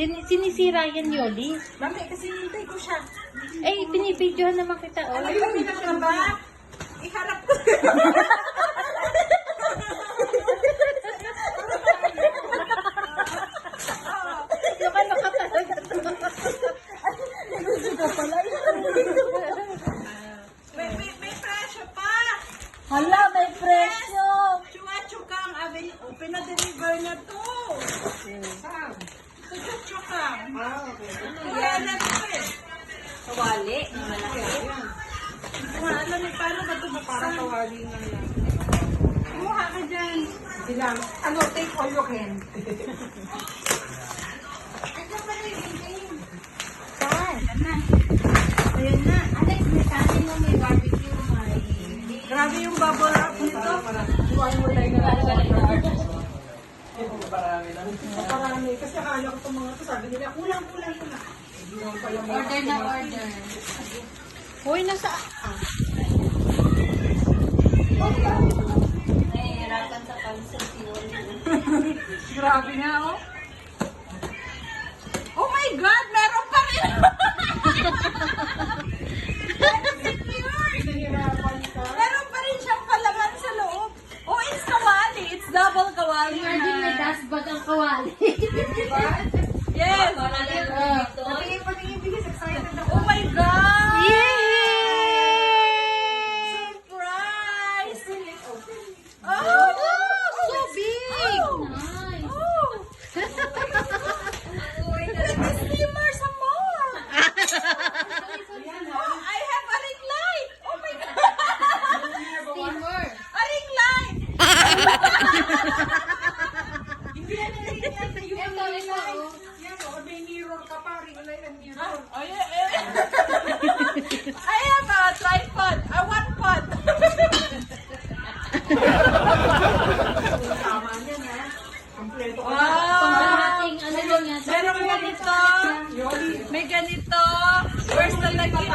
Sinisira yan, Yoli. Mami, kasi hintay ko siya. Eh, binibidyohan naman kita. Oh. Ay, pinag ka ba? Iharap ko. Loka-loka talaga to. May presyo pa. Hala, may presyo. Chua-chukang avenue. Pinadeliver na to. Saan? Chua-chukang. Okay. Kaya na ito eh. Kawali. Malaki. Alam mo, paano ba ito? Parang kawali na lang. Kumuha ka dyan. Bilang, take all you can. Saan? Ayan na. Alex, may kanin mo, may barbecue, may... Grabe yung bubble wrap nito. Parami. Kasi akala ko itong mga ito, sabi nila, kulang-kulang ko na. Order na order. Hoy, nasa... Nahihirapan sa pansit yun. Grabe nga, oh. Oh my God! Meron pa rin! Meron pa rin siyang palaman sa loob. Oh, it's kawali. It's double kawali. Imagine may dustbag ang kawali. Yes! Oh my God! Yay! Surprise! Oh, so big! Nice. Oh! Let me steamer some more! Oh, I have a ring light! Oh my God! Steamer. A ring light! Hindi yan ang ring light na yung Ito, ito, oh. Yan, oh, may mirror ka pa. Ring light and mirror. Oh, yeah. I have a tripod. A one pod. Tama niyan, ha? Kompleto ka na. Pang-ating, ano lang yan? Meron ganito. May ganito. Where's the takip?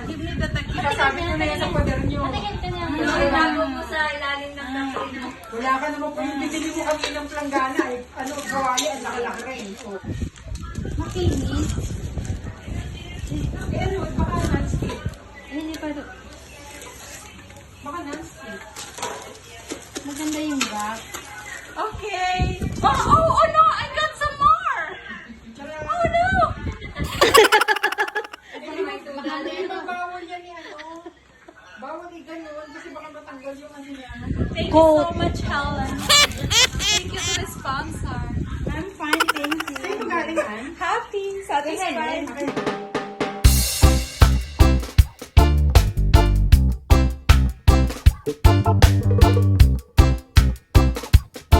Give me the takip. Sabi ko na yan sa poder nyo. Patingin ka niya. Itago mo sa ilalim ng takip. Wala ka naman po yung bibili mo kami ng planggana. Eh. Ano, kawali, ang laki-laki rin. So, Makinis. eh ano, baka non-stick. Hindi pa ito. Baka non-stick. Maganda yung wrap. Okay. Oh no! I got some more! Oh no! Bawal yan eh, ano. Bawal eh, ganun. Kasi baka matanggal yung ano yan. Thank you so much, Helen. Thank you to the sponsor. I'm fine, thank you. Sino galing yan? Happy, satisfied.